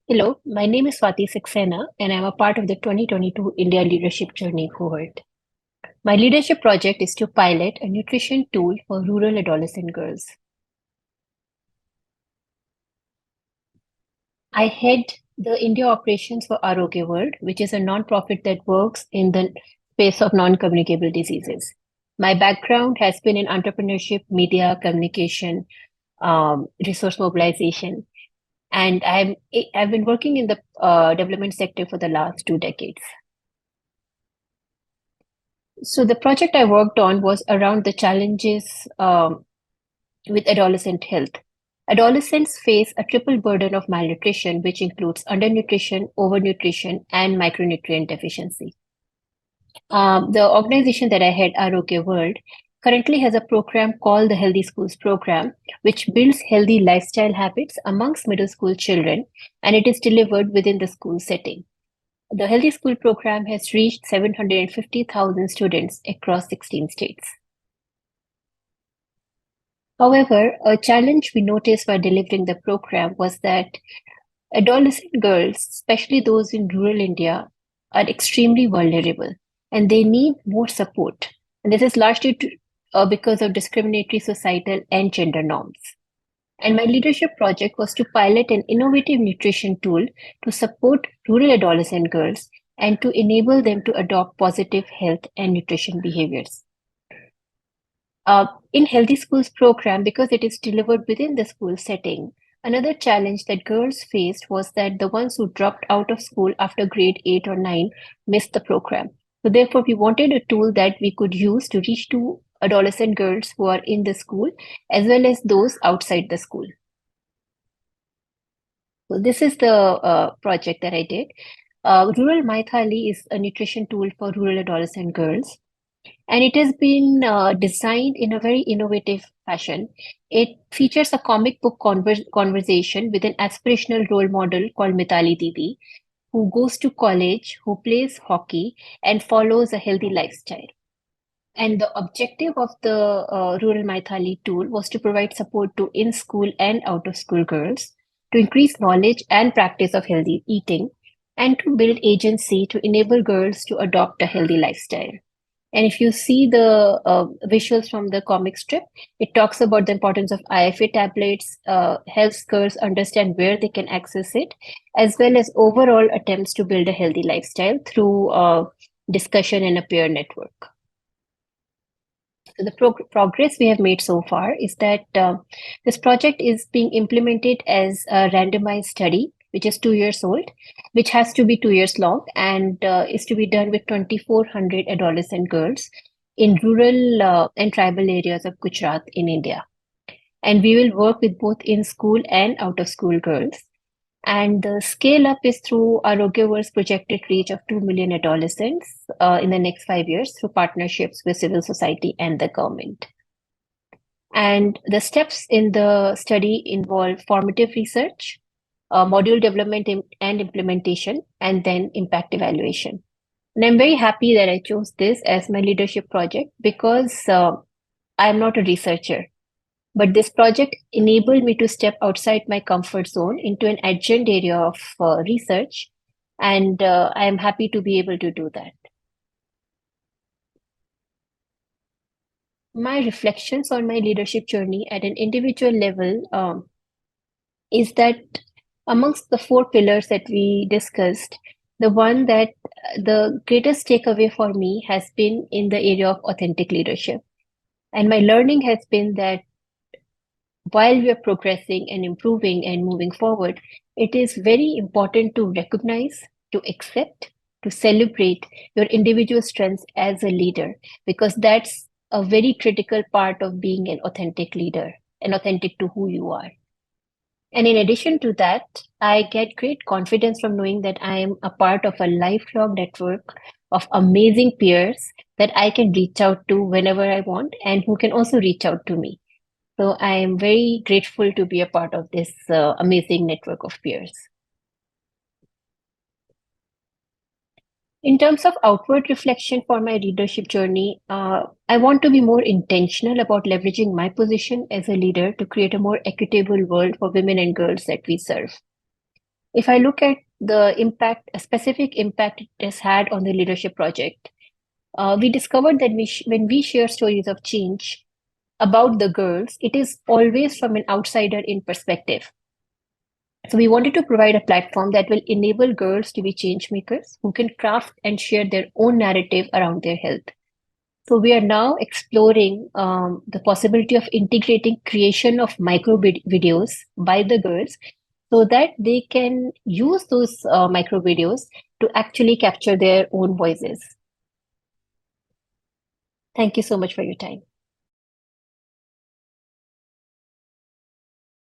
Hello, my name is Swati Saxena, and I'm a part of the 2022 India Leadership Journey cohort. My leadership project is to pilot a nutrition tool for rural adolescent girls. I head the India operations for Arogya World, which is a non-profit that works in the space of non-communicable diseases. My background has been in entrepreneurship, media, communication, resource mobilization, and I've been working in the development sector for the last 2 decades. So the project I worked on was around the challenges with adolescent health. Adolescents face a triple burden of malnutrition, which includes undernutrition, overnutrition, and micronutrient deficiency. The organization that I head, Arogya World, currently has a program called the Healthy Schools Program, which builds healthy lifestyle habits amongst middle school children, and it is delivered within the school setting. The Healthy School Program has reached 750,000 students across 16 states. However, a challenge we noticed while delivering the program was that adolescent girls, especially those in rural India, are extremely vulnerable and they need more support. And this is largely because of discriminatory societal and gender norms. And my leadership project was to pilot an innovative nutrition tool to support rural adolescent girls and to enable them to adopt positive health and nutrition behaviors. In Healthy Schools program, because it is delivered within the school setting, another challenge that girls faced was that the ones who dropped out of school after grade 8 or 9 missed the program. So therefore, we wanted a tool that we could use to reach to adolescent girls who are in the school as well as those outside the school. So this is the project that I did. Rural MyThali is a nutrition tool for rural adolescent girls. And it has been designed in a very innovative fashion. It features a comic book conversation with an aspirational role model called MyThali Didi, who goes to college, who plays hockey, and follows a healthy lifestyle. And the objective of the Rural MyThali tool was to provide support to in-school and out-of-school girls, to increase knowledge and practice of healthy eating, and to build agency to enable girls to adopt a healthy lifestyle. And if you see the visuals from the comic strip, it talks about the importance of IFA tablets, helps girls understand where they can access it, as well as overall attempts to build a healthy lifestyle through discussion and a peer network. So the progress we have made so far is that this project is being implemented as a randomized study, which is 2 years old, which has to be 2 years long and is to be done with 2,400 adolescent girls in rural and tribal areas of Gujarat in India. And we will work with both in-school and out-of-school girls. And the scale up is through Arogya World's projected reach of 2 million adolescents in the next 5 years through partnerships with civil society and the government. And the steps in the study involve formative research, module development and implementation, and then impact evaluation. And I'm very happy that I chose this as my leadership project because I'm not a researcher. But this project enabled me to step outside my comfort zone into an adjacent area of research, and I am happy to be able to do that. My reflections on my leadership journey at an individual level is that amongst the four pillars that we discussed, the one that the greatest takeaway for me has been in the area of authentic leadership. And my learning has been that while we are progressing and improving and moving forward, it is very important to recognize, to accept, to celebrate your individual strengths as a leader, because that's a very critical part of being an authentic leader and authentic to who you are. And in addition to that, I get great confidence from knowing that I am a part of a lifelong network of amazing peers that I can reach out to whenever I want and who can also reach out to me. So I am very grateful to be a part of this amazing network of peers. In terms of outward reflection for my leadership journey, I want to be more intentional about leveraging my position as a leader to create a more equitable world for women and girls that we serve. If I look at the impact, a specific impact it has had on the leadership project, we discovered that when we share stories of change about the girls, it is always from an outsider in perspective. So we wanted to provide a platform that will enable girls to be change makers who can craft and share their own narrative around their health. So we are now exploring the possibility of integrating creation of micro videos by the girls so that they can use those micro videos to actually capture their own voices. Thank you so much for your time.